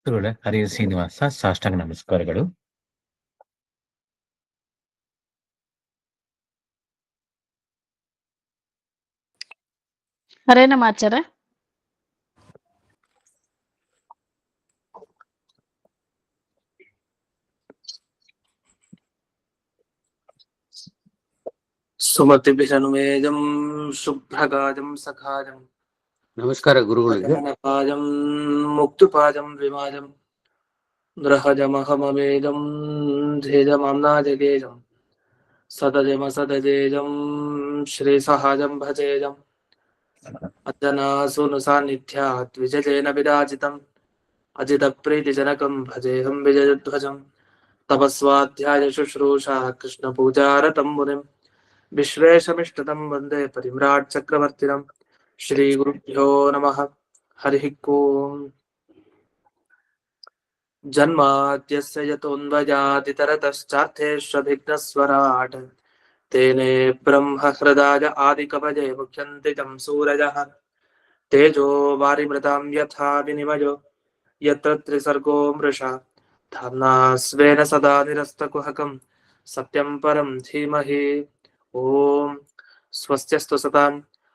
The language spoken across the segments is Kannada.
ಗುರುಗಳೇ, ಹರಿ ಶ್ರೀನಿವಾಸ ಸಾಷ್ಟಾಂಗ ನಮಸ್ಕಾರಗಳು. ಹರೇ ನಮ್ಮ ಆಚಾರ್ಯ. ಸುಮತಿಭಿಷನುಮೇಜಂ ಶುಭ್ರಗಾಜಂ ಸಖಾಜಂ ನಮಸ್ಕಾರ ಗುರುಗಳಿಗೆ. ಪಾಜಂ ಮುಕ್ತುಪಾಜಂ ವಿಮಾಜಂ ಗೃಹಜಮಹಮಮೇಜಂ ಧೇಜಮಾಮ್ನಾಜಗೇಜಂ ಸದಜಂ ಶ್ರೀ ಸಹಾಜಂ ಭಜೇಜಂ ಅಜ್ಜನಾಸೂನು ಸಾನ್ನಿಧ್ಯಾತ್ ವಿಜಯೇನ ವಿರಾಜಿತಂ ಅಜಿತ ಪ್ರೀತಿಜನಕಂ ಭಜೇಹಂ ವಿಜಯಧ್ವಜಂ ತಪಸ್ವಾಧ್ಯಾಯ ಶುಶ್ರೂಷಾ ಕೃಷ್ಣ ಪೂಜಾರತಂ ಮುನಿಂ ವಿಶ್ವೇಶಮಿಷ್ಟತಂ ವಂದೇ ಪರಿಮ್ರಾಟ್ ಚಕ್ರವರ್ತಿನಂ. ಶ್ರೀ ಗುರುಭ್ಯೋ ನಮಃ. ಹರಿ ಓಂ. ಜನ್ಮಾದ್ಯಸ್ಯ ಯತೋನ್ವಯಾದಿತರತಶ್ಚಾರ್ಥೇಷ್ವಭಿಘ್ನಸ್ವರಾಟ್ ತೇನೇ ಬ್ರಹ್ಮ ಹೃದಯ ಆದಿಕವಯೇ ಮುಖ್ಯಂತಿ ತಂ ಸೂರಯಃ ತೇಜೋ ವಾರಿಮೃತಾಂ ಯಥಾ ವಿನಿಮಯೋ ಯತ್ರ ತ್ರಿಸರ್ಗೋ ಮೃಷಾ ಧಾಮ್ನಾ ಸ್ವೇನ ಸದಾ ನಿರಸ್ತಕುಹಕಂ ಸತ್ಯಂ ಪರಂ ಧೀಮಹಿ. ಓಂ ಸ್ವಸ್ತ್ಯಸ್ತು ಸತಾಂ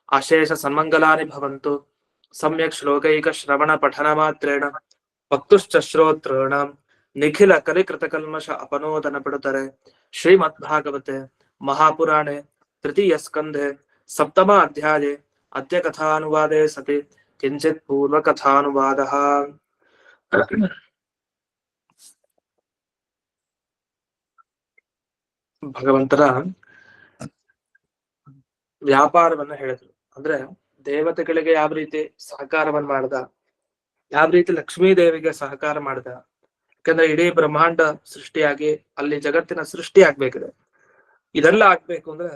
ಅಶೇಷ ಸನ್ಮಂಗಲಾನಿ ಭವಂತು. ಸಮ್ಯಕ್ ಶ್ಲೋಕೈಕ ಶ್ರವಣ ಪಠನ ಮಾತ್ರೇಣ ಭಕ್ತುಶ್ಚ ಶ್ರೋತॄಣಾಂ ನಿಖಿಲ ಕಲಿಕೃತ ಕಲ್ಮಷ ಅಪನೋದನ ಪಡುತ್ತಾರೆ. ಶ್ರೀಮದ್ ಭಾಗವತೆ ಮಹಾಪುರಾಣೆ ತೃತೀಯ ಸ್ಕಂಧೆ ಸಪ್ತಮ ಅಧ್ಯಾಯೇ ಅದ್ಯ ಕಥಾನುವಾದೇ ಸತಿ ಕಿಂಚಿತ್ ಪೂರ್ವ ಕಥಾನುವಾದಃ. ಭಗವಂತನ ವ್ಯಾಪಾರವನ್ನ ಹೇಳಿದ್ರು. ಅಂದ್ರೆ ದೇವತೆಗಳಿಗೆ ಯಾವ ರೀತಿ ಸಹಕಾರವನ್ನ ಮಾಡ್ದ, ಯಾವ ರೀತಿ ಲಕ್ಷ್ಮೀ ದೇವಿಗೆ ಸಹಕಾರ ಮಾಡ್ದ. ಯಾಕಂದ್ರೆ ಇಡೀ ಬ್ರಹ್ಮಾಂಡ ಸೃಷ್ಟಿಯಾಗಿ ಅಲ್ಲಿ ಜಗತ್ತಿನ ಸೃಷ್ಟಿ ಆಗ್ಬೇಕಿದೆ. ಇದೆಲ್ಲ ಆಗ್ಬೇಕು ಅಂದ್ರೆ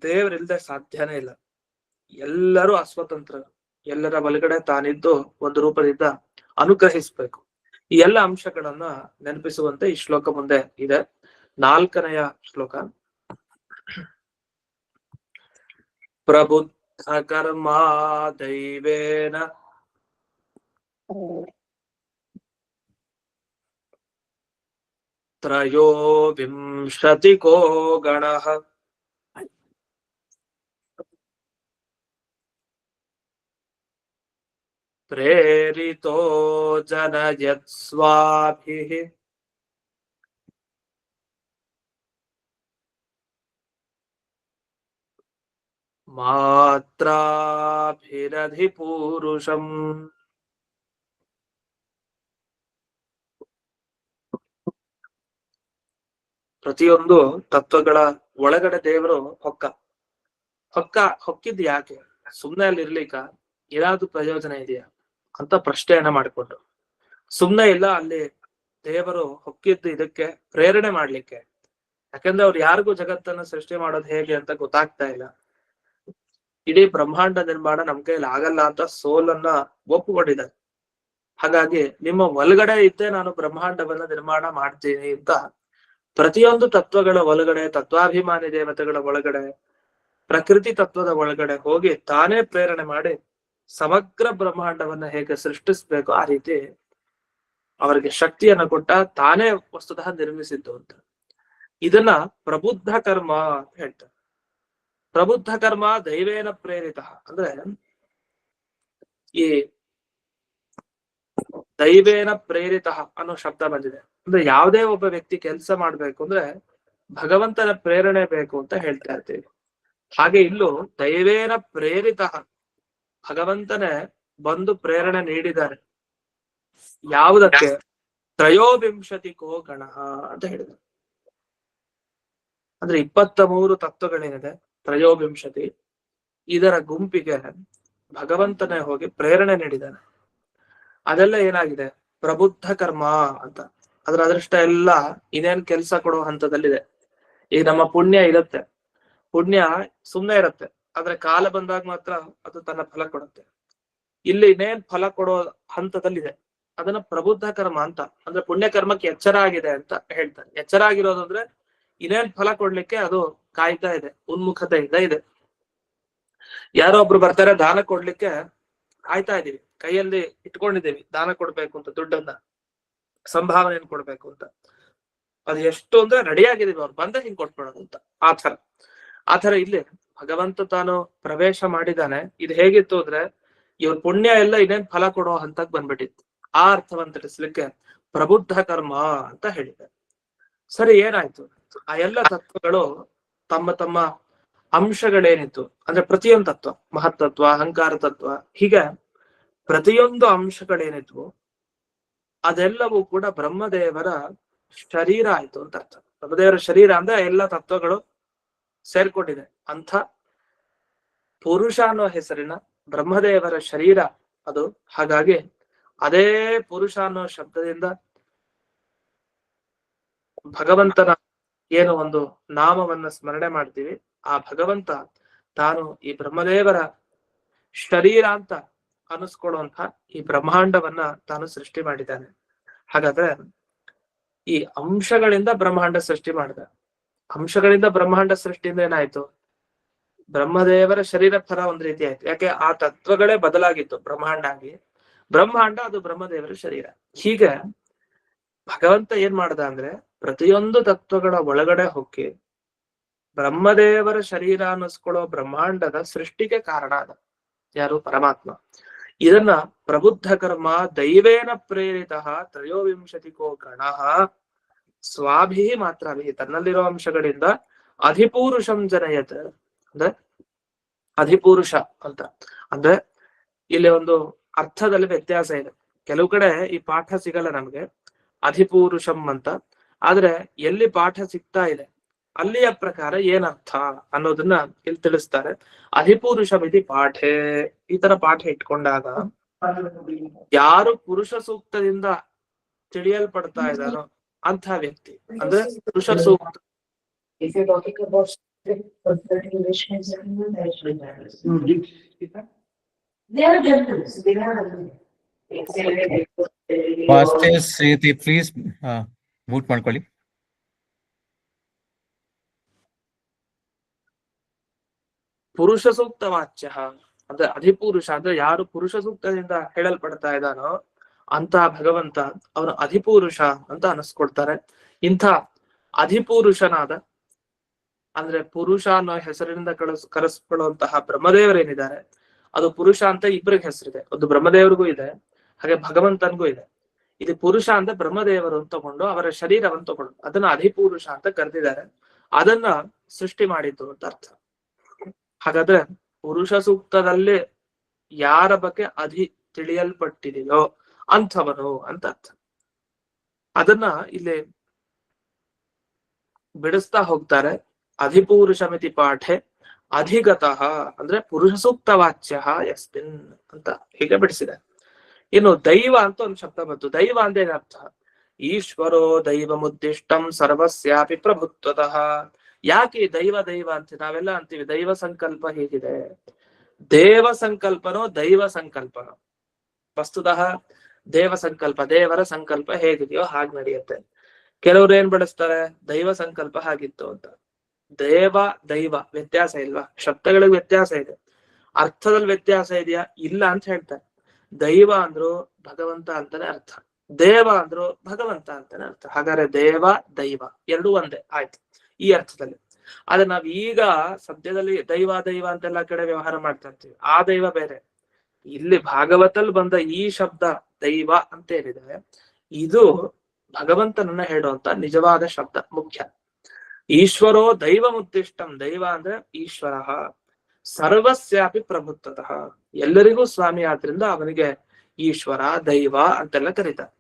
ದೇವರಿಲ್ದೆ ಸಾಧ್ಯನೇ ಇಲ್ಲ. ಎಲ್ಲರೂ ಅಸ್ವತಂತ್ರ, ಎಲ್ಲರ ಒಳಗಡೆ ತಾನಿದ್ದು ಒಂದು ರೂಪದಿಂದ ಅನುಗ್ರಹಿಸ್ಬೇಕು. ಈ ಎಲ್ಲ ಅಂಶಗಳನ್ನ ನೆನಪಿಸುವಂತೆ ಈ ಶ್ಲೋಕ ಮುಂದೆ ಇದೆ. 4ನೆಯ ಶ್ಲೋಕ. ಪ್ರಬುದ್ಧ ಕರ್ಮ ದೈವೇನ ತ್ರಯೋವಿಂಶತಿಕೋ ಗಣಃ ಪ್ರೇರಿತೋ ಜನಯತ್ಸ್ವಾಭಿಃ ಮಾತ್ರಾಭಿರಧಿಪೂರುಷಂ. ಪ್ರತಿಯೊಂದು ತತ್ವಗಳ ಒಳಗಡೆ ದೇವರು ಹೊಕ್ಕಿದ್ ಯಾಕೆ? ಸುಮ್ನೆ ಅಲ್ಲಿ ಇರ್ಲಿಕ್ಕ ಏನಾದ್ರು ಪ್ರಯೋಜನ ಇದೆಯಾ ಅಂತ ಪ್ರಶ್ನೆಯನ್ನ ಮಾಡಿಕೊಂಡು, ಸುಮ್ನೆ ಇಲ್ಲ ಅಲ್ಲಿ ದೇವರು ಹೊಕ್ಕಿದ್ದು ಇದಕ್ಕೆ ಪ್ರೇರಣೆ ಮಾಡ್ಲಿಕ್ಕೆ. ಯಾಕಂದ್ರೆ ಅವ್ರು ಯಾರಿಗೂ ಜಗತ್ತನ್ನ ಸೃಷ್ಟಿ ಮಾಡೋದು ಹೇಗೆ ಅಂತ ಗೊತ್ತಾಗ್ತಾ ಇಲ್ಲ. ಇಡೀ ಬ್ರಹ್ಮಾಂಡ ನಿರ್ಮಾಣ ನಮ್ ಕೈಯಲ್ಲಿ ಆಗಲ್ಲ ಅಂತ ಸೋಲನ್ನ ಒಪ್ಪುಕೊಂಡಿದ್ದಾರೆ. ಹಾಗಾಗಿ ನಿಮ್ಮ ಒಳಗಡೆ ಇದ್ದೇ ನಾನು ಬ್ರಹ್ಮಾಂಡವನ್ನ ನಿರ್ಮಾಣ ಮಾಡ್ತೀನಿ ಅಂತ ಪ್ರತಿಯೊಂದು ತತ್ವಗಳ ಒಳಗಡೆ, ತತ್ವಾಭಿಮಾನಿ ದೇವತೆಗಳ ಒಳಗಡೆ, ಪ್ರಕೃತಿ ತತ್ವದ ಒಳಗಡೆ ಹೋಗಿ ತಾನೇ ಪ್ರೇರಣೆ ಮಾಡಿ ಸಮಗ್ರ ಬ್ರಹ್ಮಾಂಡವನ್ನ ಹೇಗೆ ಸೃಷ್ಟಿಸ್ಬೇಕು ಆ ರೀತಿ ಅವರಿಗೆ ಶಕ್ತಿಯನ್ನ ಕೊಟ್ಟ, ತಾನೇ ವಸ್ತುತಃ ನಿರ್ಮಿಸಿದ್ದು ಅಂತ. ಇದನ್ನ ಪ್ರಬುದ್ಧ ಕರ್ಮ ಅಂತ ಹೇಳ್ತಾರೆ. ಪ್ರಬುದ್ಧ ಕರ್ಮ ದೈವೇನ ಪ್ರೇರಿತ ಅಂದ್ರೆ ಈ ದೈವೇನ ಪ್ರೇರಿತ ಅನ್ನೋ ಶಬ್ದ ಬಂದಿದೆ. ಅಂದ್ರೆ ಯಾವುದೇ ಒಬ್ಬ ವ್ಯಕ್ತಿ ಕೆಲಸ ಮಾಡ್ಬೇಕು ಅಂದ್ರೆ ಭಗವಂತನ ಪ್ರೇರಣೆ ಬೇಕು ಅಂತ ಹೇಳ್ತಾ ಇರ್ತೀವಿ. ಹಾಗೆ ಇಲ್ಲೂ ದೈವೇನ ಪ್ರೇರಿತ, ಭಗವಂತನೇ ಬಂದು ಪ್ರೇರಣೆ ನೀಡಿದ್ದಾರೆ. ಯಾವುದಕ್ಕೆ? ತ್ರಯೋವಿಂಶತಿಕೋ ಗಣ ಅಂತ ಹೇಳಿದ್ರು. ಅಂದ್ರೆ 23 ತತ್ವಗಳೇನಿದೆ, ತ್ರಯೋವಿಂಶತಿ, ಇದರ ಗುಂಪಿಗೆ ಭಗವಂತನೇ ಹೋಗಿ ಪ್ರೇರಣೆ ನೀಡಿದ್ದಾನೆ. ಅದೆಲ್ಲ ಏನಾಗಿದೆ? ಪ್ರಬುದ್ಧ ಕರ್ಮ ಅಂತ. ಅದ್ರ ಅದೃಷ್ಟ ಎಲ್ಲ ಇನ್ನೇನ್ ಕೆಲ್ಸ ಕೊಡೋ ಹಂತದಲ್ಲಿದೆ. ಈಗ ನಮ್ಮ ಪುಣ್ಯ ಇರುತ್ತೆ, ಪುಣ್ಯ ಸುಮ್ನೆ ಇರುತ್ತೆ, ಆದ್ರೆ ಕಾಲ ಬಂದಾಗ ಮಾತ್ರ ಅದು ತನ್ನ ಫಲ ಕೊಡುತ್ತೆ. ಇಲ್ಲಿ ಇನ್ನೇನ್ ಫಲ ಕೊಡೋ ಹಂತದಲ್ಲಿದೆ, ಅದನ್ನ ಪ್ರಬುದ್ಧ ಕರ್ಮ ಅಂತ. ಅಂದ್ರೆ ಪುಣ್ಯ ಕರ್ಮಕ್ಕೆ ಎಚ್ಚರ ಆಗಿದೆ ಅಂತ ಹೇಳ್ತಾರೆ. ಎಚ್ಚರ ಆಗಿರೋದು ಅಂದ್ರೆ ಇನ್ನೇನ್ ಫಲ ಕೊಡ್ಲಿಕ್ಕೆ ಅದು ಕಾಯ್ತಾ ಇದೆ, ಉನ್ಮುಖತೆಯಿಂದ ಇದೆ. ಯಾರೋ ಒಬ್ರು ಬರ್ತಾರೆ ದಾನ ಕೊಡ್ಲಿಕ್ಕೆ ಕಾಯ್ತಾ ಇದೀವಿ, ಕೈಯಲ್ಲಿ ಇಟ್ಕೊಂಡಿದ್ದೀವಿ ದಾನ ಕೊಡ್ಬೇಕು ಅಂತ ದುಡ್ಡನ್ನ. ಸಂಭಾವನೆಯನ್ನು ಕೊಡ್ಬೇಕು ಅಂತ. ಅದು ಎಷ್ಟು ಅಂದ್ರೆ ರೆಡಿ ಆಗಿದೀವಿ, ಅವ್ರು ಬಂದ ಹಿಂಗ್ ಕೊಟ್ಬಿಡೋದು ಅಂತ. ಆ ತರ ಇಲ್ಲಿ ಭಗವಂತ ತಾನು ಪ್ರವೇಶ ಮಾಡಿದಾನೆ. ಇದು ಹೇಗಿತ್ತು ಅಂದ್ರೆ ಇವ್ರ ಪುಣ್ಯ ಎಲ್ಲ ಇನ್ನೇನ್ ಫಲ ಕೊಡೋ ಹಂತಕ್ ಬಂದ್ಬಿಟ್ಟಿತ್ತು. ಆ ಅರ್ಥವನ್ನು ತಿಳಿಸ್ಲಿಕ್ಕೆ ಪ್ರಬುದ್ಧ ಕರ್ಮ ಅಂತ ಹೇಳಿದೆ. ಸರಿ, ಏನಾಯ್ತು? ಆ ಎಲ್ಲ ತತ್ವಗಳು ತಮ್ಮ ತಮ್ಮ ಅಂಶಗಳೇನಿತ್ತು ಅಂದ್ರೆ ಪ್ರತಿಯೊಂದು ತತ್ವ, ಮಹತ್ತತ್ವ, ಅಹಂಕಾರ ತತ್ವ, ಹೀಗೆ ಪ್ರತಿಯೊಂದು ಅಂಶಗಳೇನಿದ್ವು ಅದೆಲ್ಲವೂ ಕೂಡ ಬ್ರಹ್ಮದೇವರ ಶರೀರ ಆಯ್ತು ಅಂತ ಅರ್ಥ. ಬ್ರಹ್ಮದೇವರ ಶರೀರ ಅಂದ್ರೆ ಎಲ್ಲ ತತ್ವಗಳು ಸೇರ್ಕೊಂಡಿದೆ ಅಂತ ಪುರುಷ ಅನ್ನೋ ಹೆಸರಿನ ಬ್ರಹ್ಮದೇವರ ಶರೀರ ಅದು. ಹಾಗಾಗಿ ಅದೇ ಪುರುಷ ಅನ್ನೋ ಶಬ್ದದಿಂದ ಭಗವಂತನ ಏನು ಒಂದು ನಾಮವನ್ನ ಸ್ಮರಣೆ ಮಾಡ್ತೀವಿ, ಆ ಭಗವಂತ ತಾನು ಈ ಬ್ರಹ್ಮದೇವರ ಶರೀರ ಅಂತ ಅನಿಸ್ಕೊಳ್ಳುವಂತ ಈ ಬ್ರಹ್ಮಾಂಡವನ್ನ ತಾನು ಸೃಷ್ಟಿ ಮಾಡಿದ್ದಾನೆ. ಹಾಗಾದ್ರೆ ಈ ಅಂಶಗಳಿಂದ ಬ್ರಹ್ಮಾಂಡ ಸೃಷ್ಟಿ ಮಾಡಿದ. ಅಂಶಗಳಿಂದ ಬ್ರಹ್ಮಾಂಡ ಸೃಷ್ಟಿಯಿಂದ ಏನಾಯ್ತು? ಬ್ರಹ್ಮದೇವರ ಶರೀರ ತರ ಒಂದ್ ರೀತಿ ಆಯ್ತು. ಯಾಕೆ? ಆ ತತ್ವಗಳೇ ಬದಲಾಗಿತ್ತು ಬ್ರಹ್ಮಾಂಡ ಆಗಿ. ಬ್ರಹ್ಮಾಂಡ ಅದು ಬ್ರಹ್ಮದೇವರ ಶರೀರ. ಹೀಗೆ ಭಗವಂತ ಏನ್ ಮಾಡ್ದ ಅಂದ್ರೆ ಪ್ರತಿಯೊಂದು ತತ್ವಗಳ ಒಳಗಡೆ ಹೊಕ್ಕಿ ಬ್ರಹ್ಮದೇವರ ಶರೀರ ಅನ್ನಿಸ್ಕೊಳ್ಳೋ ಬ್ರಹ್ಮಾಂಡದ ಸೃಷ್ಟಿಗೆ ಕಾರಣ ಅದ ಯಾರು? ಪರಮಾತ್ಮ. ಇದನ್ನ ಪ್ರಬುದ್ಧ ಕರ್ಮ ದೈವೇನ ಪ್ರೇರಿತ ತ್ರಯೋವಿಂಶತಿಕೋ ಗಣ ಸ್ವಾಭಿ ಮಾತ್ರಾಭಿ, ತನ್ನಲ್ಲಿರೋ ಅಂಶಗಳಿಂದ ಅಧಿಪುರುಷಂ ಜನಯತ್ ಅಂದ್ರೆ ಅಧಿಪುರುಷ ಅಂತ. ಅಂದ್ರೆ ಇಲ್ಲಿ ಒಂದು ಅರ್ಥದಲ್ಲಿ ವ್ಯತ್ಯಾಸ ಇದೆ. ಕೆಲವು ಕಡೆ ಈ ಪಾಠ ಸಿಗಲ್ಲ ನಮ್ಗೆ ಅಧಿಪುರುಷಂ ಅಂತ, ಆದ್ರೆ ಎಲ್ಲಿ ಪಾಠ ಸಿಗ್ತಾ ಇದೆ ಅಲ್ಲಿಯ ಪ್ರಕಾರ ಏನರ್ಥ ಅನ್ನೋದನ್ನ ಇಲ್ಲಿ ತಿಳಿಸ್ತಾರೆ. ಅಧಿಪುರುಷಂ ಇತಿ ಪಾಠೆ. ಈ ತರ ಪಾಠ ಇಟ್ಕೊಂಡಾಗ ಯಾರು ಪುರುಷ ಸೂಕ್ತದಿಂದ ತಿಳಿಯಲ್ಪಡ್ತಾ ಇದ್ದಾರೋ ಅಂಥ ವ್ಯಕ್ತಿ ಅಂದ್ರೆ ಪುರುಷ ಸೂಕ್ತ. ಪ್ಲೀಸ್ ಮ್ಯೂಟ್ ಮಾಡ್ಕೊಳ್ಳಿ. ಪುರುಷ ಸೂಕ್ತ ವಾಚ್ಯ ಅಂದ್ರೆ ಅಧಿಪುರುಷ ಅಂದ್ರೆ ಯಾರು ಪುರುಷ ಸೂಕ್ತದಿಂದ ಹೇಳಲ್ಪಡ್ತಾ ಇದ್ದಾನೋ ಅಂತ ಭಗವಂತ ಅವನು ಅಧಿಪುರುಷ ಅಂತ ಅನಿಸ್ಕೊಡ್ತಾರೆ. ಇಂಥ ಅಧಿಪುರುಷನಾದ ಅಂದ್ರೆ ಪುರುಷ ಅನ್ನೋ ಹೆಸರಿನಿಂದ ಕರೆಸ್ಕೊಳ್ಳುವಂತಹ ಬ್ರಹ್ಮದೇವರೇನಿದ್ದಾರೆ ಅದು ಪುರುಷ ಅಂತ ಇಬ್ಬರಿಗೆ ಹೆಸರಿದೆ. ಒಂದು ಬ್ರಹ್ಮದೇವರಿಗೂ ಇದೆ, ಹಾಗೆ ಭಗವಂತನಿಗೂ ಇದೆ. ಇದು ಪುರುಷ ಅಂತ ಬ್ರಹ್ಮದೇವರು ತಗೊಂಡು ಅವರ ಶರೀರವನ್ನು ತಗೊಂಡು ಅದನ್ನ ಅಧಿಪುರುಷ ಅಂತ ಕರೆದಿದ್ದಾರೆ. ಅದನ್ನ ಸೃಷ್ಟಿ ಮಾಡಿದ್ದು ಅಂತ ಅರ್ಥ. ಹಾಗಾದ್ರೆ ಪುರುಷ ಸೂಕ್ತದಲ್ಲಿ ಯಾರ ಬಗ್ಗೆ ತಿಳಿಯಲ್ಪಟ್ಟಿದೆಯೋ ಅಂಥವನು ಅಂತ ಅರ್ಥ. ಅದನ್ನ ಇಲ್ಲಿ ಬಿಡಿಸ್ತಾ ಹೋಗ್ತಾರೆ. ಅಧಿಪುರುಷಮಿತಿ ಪಾಠೆ ಅಧಿಗತಃ ಅಂದ್ರೆ ಪುರುಷ ಸೂಕ್ತ ವಾಚ್ಯ ಯಸ್ಮಿನ್ ಅಂತ ಹೀಗೆ ಬಿಡಿಸಿದೆ. ಇನ್ನು ದೈವ ಅಂತ ಒಂದು ಶಬ್ದ ಬಂತು. ದೈವ ಅಂದ್ರೆ ಏನರ್ಥ? ಈಶ್ವರೋ ದೈವ ಮುದ್ದಿಷ್ಟಂ ಸರ್ವಸ್ಯಾಪಿ ಪ್ರಭುತ್ವತಃ. ಯಾಕೆ ದೈವ ದೈವ ಅಂತ ನಾವೆಲ್ಲ ಅಂತೀವಿ? ದೈವ ಸಂಕಲ್ಪ ಹೇಗಿದೆ? ದೇವ ಸಂಕಲ್ಪನೋ ದೈವ ಸಂಕಲ್ಪನೋ? ವಸ್ತುತಃ ದೇವ ಸಂಕಲ್ಪ, ದೇವರ ಸಂಕಲ್ಪ ಹೇಗಿದೆಯೋ ಹಾಗೆ ನಡೆಯುತ್ತೆ. ಕೆಲವ್ರು ಏನ್ ಬಿಡಿಸ್ತಾರೆ? ದೈವ ಸಂಕಲ್ಪ ಹಾಗಿತ್ತು ಅಂತ. ದೇವ ದೈವ ವ್ಯತ್ಯಾಸ ಇಲ್ವಾ? ಶಬ್ದಗಳಿಗೆ ವ್ಯತ್ಯಾಸ ಇದೆ, ಅರ್ಥದಲ್ಲಿ ವ್ಯತ್ಯಾಸ ಇದೆಯಾ? ಇಲ್ಲ ಅಂತ ಹೇಳ್ತಾರೆ. ದೈವ ಅಂದ್ರು ಭಗವಂತ ಅಂತಾನೆ ಅರ್ಥ, ದೇವ ಅಂದ್ರು ಭಗವಂತ ಅಂತಾನೆ ಅರ್ಥ. ಹಾಗಾದ್ರೆ ದೇವ ದೈವ ಎರಡೂ ಒಂದೇ ಆಯ್ತು ಈ ಅರ್ಥದಲ್ಲಿ. ಆದ್ರೆ ನಾವ್ ಈಗ ಸದ್ಯದಲ್ಲಿ ದೈವ ದೈವ ಅಂತೆಲ್ಲ ಕಡೆ ವ್ಯವಹಾರ ಮಾಡ್ತಾ ಇರ್ತೀವಿ. ಆ ದೈವ ಬೇರೆ. ಇಲ್ಲಿ ಭಾಗವತಲ್ಲಿ ಬಂದ ಈ ಶಬ್ದ ದೈವ ಅಂತ ಏನಿದೆ ಇದು ಭಗವಂತನನ್ನ ಹೇಳುವಂತ ನಿಜವಾದ ಶಬ್ದ ಮುಖ್ಯ. ಈಶ್ವರೋ ದೈವ ಮುದ್ದಿಷ್ಟಂ. ದೈವ ಅಂದ್ರೆ ಈಶ್ವರ ಸರ್ವಸ್ಯಾಪಿ ಪ್ರಭುತ್ವತಃ, ಎಲ್ಲರಿಗೂ ಸ್ವಾಮಿ ಆದ್ರಿಂದ ಅವನಿಗೆ ಈಶ್ವರ ದೈವ ಅಂತೆಲ್ಲ ಕರೀತಾರೆ.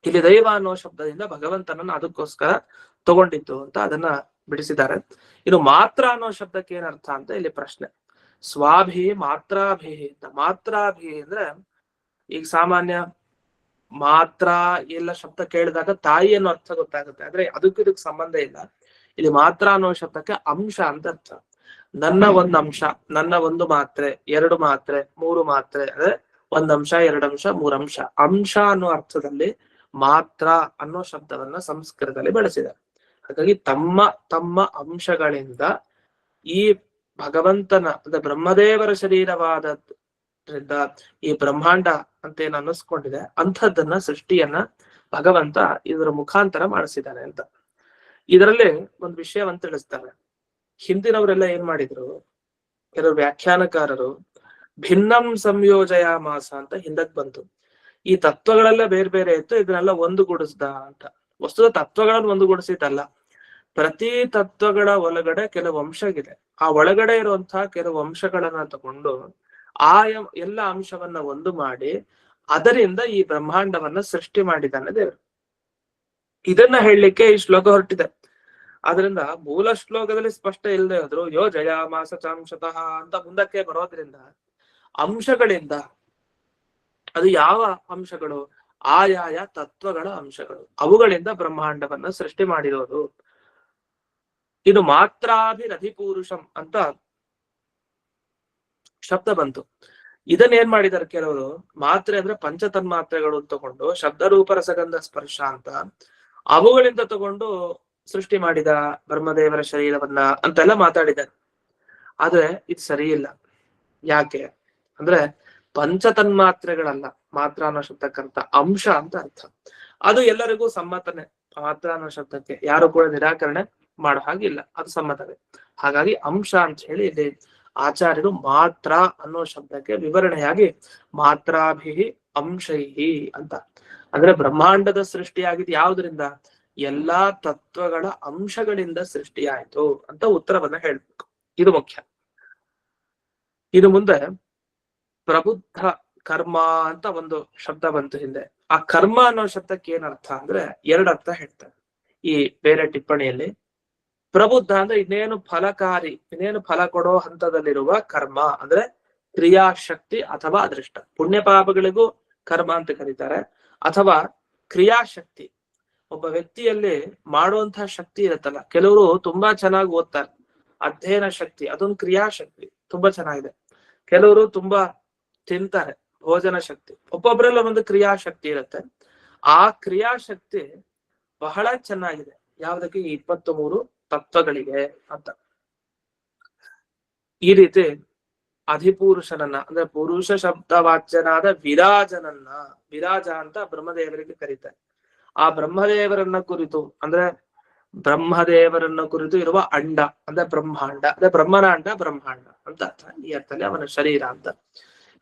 ಇಲ್ಲಿ ದೈವ ಅನ್ನೋ ಶಬ್ದದಿಂದ ಭಗವಂತನನ್ನ ಅದಕ್ಕೋಸ್ಕರ ತಗೊಂಡಿತ್ತು ಅಂತ ಅದನ್ನ ಬಿಡಿಸಿದ್ದಾರೆ. ಇನ್ನು ಮಾತ್ರ ಅನ್ನೋ ಶಬ್ದಕ್ಕೆ ಏನರ್ಥ ಅಂತ ಇಲ್ಲಿ ಪ್ರಶ್ನೆ. ಸ್ವಾಭಿ ಮಾತ್ರಾಭಿ ಅಂತ. ಮಾತ್ರಾಭಿ ಅಂದ್ರೆ ಈಗ ಸಾಮಾನ್ಯ ಮಾತ್ರ ಎಲ್ಲ ಶಬ್ದ ಕೇಳಿದಾಗ ತಾಯಿ ಅನ್ನೋ ಅರ್ಥ ಗೊತ್ತಾಗುತ್ತೆ, ಆದ್ರೆ ಅದಕ್ಕೂ ಇದಕ್ಕೆ ಸಂಬಂಧ ಇಲ್ಲ. ಇಲ್ಲಿ ಮಾತ್ರ ಅನ್ನೋ ಶಬ್ದಕ್ಕೆ ಅಂಶ ಅಂತ ಅರ್ಥ. ನನ್ನ ಒಂದು ಅಂಶ, ನನ್ನ ಒಂದು ಮಾತ್ರೆ, ಎರಡು ಮಾತ್ರೆ, ಮೂರು ಮಾತ್ರೆ, ಅಂದ್ರೆ ಒಂದಂಶ, ಎರಡಂಶ, ಮೂರಂಶ. ಅಂಶ ಅನ್ನೋ ಅರ್ಥದಲ್ಲಿ ಮಾತ್ರ ಅನ್ನೋ ಶಬ್ದವನ್ನ ಸಂಸ್ಕೃತದಲ್ಲಿ ಬಳಸಿದ್ದಾರೆ. ಹಾಗಾಗಿ ತಮ್ಮ ತಮ್ಮ ಅಂಶಗಳಿಂದ ಈ ಭಗವಂತನ ಅಂದ್ರೆ ಬ್ರಹ್ಮದೇವರ ಶರೀರವಾದದ್ರಿಂದ ಈ ಬ್ರಹ್ಮಾಂಡ ಅಂತ ಏನ್ ಅನ್ನಿಸ್ಕೊಂಡಿದೆ ಅಂಥದ್ದನ್ನ ಸೃಷ್ಟಿಯನ್ನ ಭಗವಂತ ಇದರ ಮುಖಾಂತರ ಮಾಡಿಸಿದ್ದಾನೆ ಅಂತ. ಇದರಲ್ಲಿ ಒಂದು ವಿಷಯವನ್ನು ತಿಳಿಸ್ತಾರೆ. ಹಿಂದಿನವರೆಲ್ಲ ಏನ್ ಮಾಡಿದ್ರು, ಕೆಲವು ವ್ಯಾಖ್ಯಾನಕಾರರು ಭಿನ್ನಂ ಸಂಯೋಜಯ ಮಾಸ ಅಂತ ಹಿಂದಕ್ ಬಂತು. ಈ ತತ್ವಗಳೆಲ್ಲ ಬೇರೆ ಬೇರೆ ಇತ್ತು, ಇದನ್ನೆಲ್ಲ ಒಂದುಗೂಡಿಸ್ದ ಅಂತ. ವಸ್ತುದ ತತ್ವಗಳನ್ನು ಒಂದುಗೂಡಿಸಿದ್ದಲ್ಲ, ಪ್ರತಿ ತತ್ವಗಳ ಒಳಗಡೆ ಕೆಲವು ಅಂಶಗಿದೆ. ಆ ಒಳಗಡೆ ಇರುವಂತಹ ಕೆಲವು ಅಂಶಗಳನ್ನ ತಗೊಂಡು ಆ ಎಲ್ಲ ಅಂಶವನ್ನ ಒಂದು ಮಾಡಿ ಅದರಿಂದ ಈ ಬ್ರಹ್ಮಾಂಡವನ್ನ ಸೃಷ್ಟಿ ಮಾಡಿದ್ದಾನೆ ದೇವರು. ಇದನ್ನ ಹೇಳಲಿಕ್ಕೆ ಈ ಶ್ಲೋಕ ಹೊರಟಿದೆ. ಆದ್ರಿಂದ ಮೂಲ ಶ್ಲೋಕದಲ್ಲಿ ಸ್ಪಷ್ಟ ಇಲ್ಲದೆ ಹೋದ್ರು ಯೋ ಜಯ ಮಾಸ ಚಾಂಶತಃ ಅಂತ ಮುಂದಕ್ಕೆ ಬರೋದ್ರಿಂದ ಅಂಶಗಳಿಂದ, ಅದು ಯಾವ ಅಂಶಗಳು, ಆಯಾಯ ತತ್ವಗಳ ಅಂಶಗಳು, ಅವುಗಳಿಂದ ಬ್ರಹ್ಮಾಂಡವನ್ನ ಸೃಷ್ಟಿ ಮಾಡಿರೋದು. ಇದು ಮಾತ್ರಾಭಿರಧಿಪೂರುಷಂ ಅಂತ ಶಬ್ದ ಬಂತು. ಇದನ್ನ ಏನ್ ಮಾಡಿದಾರೆ ಕೆಲವರು, ಮಾತ್ರೆ ಅಂದ್ರೆ ಪಂಚತನ್ಮಾತ್ರೆಗಳು ತಗೊಂಡು ಶಬ್ದರೂಪ ರಸಗಂಧ ಸ್ಪರ್ಶ ಅಂತ ಅವುಗಳಿಂದ ತಗೊಂಡು ಸೃಷ್ಟಿ ಮಾಡಿದ ಬ್ರಹ್ಮದೇವರ ಶರೀರವನ್ನ ಅಂತೆಲ್ಲ ಮಾತಾಡಿದ್ದಾರೆ. ಆದ್ರೆ ಇದು ಸರಿ ಇಲ್ಲ. ಯಾಕೆ ಅಂದ್ರೆ ಪಂಚತನ್ಮಾತ್ರೆಗಳಲ್ಲ, ಮಾತ್ರ ಅನ್ನೋ ಶಬ್ದಕ್ಕಂತ ಅಂಶ ಅಂತ ಅರ್ಥ. ಅದು ಎಲ್ಲರಿಗೂ ಸಮ್ಮತನೆ. ಮಾತ್ರ ಅನ್ನೋ ಶಬ್ದಕ್ಕೆ ಯಾರು ಕೂಡ ನಿರಾಕರಣೆ ಮಾಡೋ ಹಾಗಿಲ್ಲ, ಅದು ಸಮ್ಮತವೇ. ಹಾಗಾಗಿ ಅಂಶ ಅಂತ ಹೇಳಿ ಇಲ್ಲಿ ಆಚಾರ್ಯರು ಮಾತ್ರ ಅನ್ನೋ ಶಬ್ದಕ್ಕೆ ವಿವರಣೆಯಾಗಿ ಮಾತ್ರಾಭಿಹಿ ಅಂಶೈಹಿ ಅಂತ, ಅಂದ್ರೆ ಬ್ರಹ್ಮಾಂಡದ ಸೃಷ್ಟಿಯಾಗಿದ್ದು ಯಾವುದರಿಂದ, ಎಲ್ಲಾ ತತ್ವಗಳ ಅಂಶಗಳಿಂದ ಸೃಷ್ಟಿಯಾಯಿತು ಅಂತ ಉತ್ತರವನ್ನ ಹೇಳ್ಬೇಕು. ಇದು ಮುಖ್ಯ. ಇನ್ನು ಮುಂದೆ ಪ್ರಬುದ್ಧ ಕರ್ಮ ಅಂತ ಒಂದು ಶಬ್ದ ಬಂತು ಹಿಂದೆ. ಆ ಕರ್ಮ ಅನ್ನೋ ಶಬ್ದಕ್ಕೆ ಏನ್ ಅರ್ಥ ಅಂದ್ರೆ ಎರಡು ಅರ್ಥ ಹೇಳ್ತಾರೆ ಈ ಬೇರೆ ಟಿಪ್ಪಣಿಯಲ್ಲಿ. ಪ್ರಬುದ್ಧ ಅಂದ್ರೆ ಇನ್ನೇನು ಫಲಕಾರಿ, ಇನ್ನೇನು ಫಲ ಕೊಡೋ ಹಂತದಲ್ಲಿರುವ ಕರ್ಮ ಅಂದ್ರೆ ಕ್ರಿಯಾಶಕ್ತಿ ಅಥವಾ ಅದೃಷ್ಟ. ಪುಣ್ಯ ಪಾಪಗಳಿಗೂ ಕರ್ಮ ಅಂತ ಕರೀತಾರೆ. ಅಥವಾ ಕ್ರಿಯಾಶಕ್ತಿ, ಒಬ್ಬ ವ್ಯಕ್ತಿಯಲ್ಲಿ ಮಾಡುವಂತಹ ಶಕ್ತಿ ಇರುತ್ತಲ್ಲ. ಕೆಲವರು ತುಂಬಾ ಚೆನ್ನಾಗಿ ಓದ್ತಾರೆ, ಅಧ್ಯಯನ ಶಕ್ತಿ, ಅದೊಂದು ಕ್ರಿಯಾಶಕ್ತಿ, ತುಂಬಾ ಚೆನ್ನಾಗಿದೆ. ಕೆಲವರು ತುಂಬಾ ತಿಂತಾರೆ, ಭೋಜನ ಶಕ್ತಿ. ಒಬ್ಬೊಬ್ಬರೆಲ್ಲ ಒಂದು ಕ್ರಿಯಾಶಕ್ತಿ ಇರುತ್ತೆ. ಆ ಕ್ರಿಯಾಶಕ್ತಿ ಬಹಳ ಚೆನ್ನಾಗಿದೆ ಯಾವ್ದಕ್ಕೆ, 23 ತತ್ವಗಳಿಗೆ ಅಂತ. ಈ ರೀತಿ ಅಧಿಪುರುಷನನ್ನ ಅಂದ್ರೆ ಪುರುಷ ಶಬ್ದವಾಚ್ಯನಾದ ವಿರಾಜನನ್ನ, ವಿರಾಜ ಅಂತ ಬ್ರಹ್ಮದೇವರಿಗೆ ಕರೀತಾರೆ. ಆ ಬ್ರಹ್ಮದೇವರನ್ನ ಕುರಿತು ಅಂದ್ರೆ ಬ್ರಹ್ಮದೇವರನ್ನ ಕುರಿತು ಇರುವ ಅಂಡ ಅಂದ್ರೆ ಬ್ರಹ್ಮಾಂಡ, ಅಂದ್ರೆ ಬ್ರಹ್ಮನ ಅಂಡ ಬ್ರಹ್ಮಾಂಡ ಅಂತ ಅರ್ಥ. ಈ ಅರ್ಥದಲ್ಲಿ ಅವನ ಶರೀರ ಅಂತ.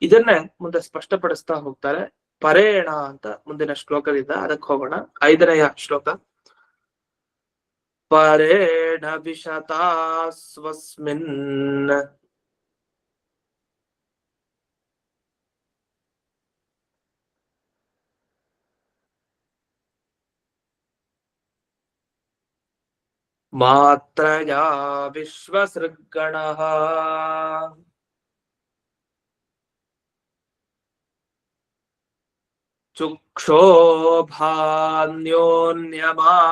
ಇದನ್ನೇ ಮುಂದೆ ಸ್ಪಷ್ಟಪಡಿಸ್ತಾ ಹೋಗ್ತಾರೆ ಪರೇಣ ಅಂತ ಮುಂದಿನ ಶ್ಲೋಕದಿಂದ. ಅದಕ್ಕೆ ಹೋಗೋಣ. 5ನೆಯ ಶ್ಲೋಕ. ಪರೇಣ ವಿಶತಾ ಸ್ವಸ್ಮಿನ್ ಮಾತ್ರಯಾ ವಿಶ್ವಸೃಗ್ಗಣಃ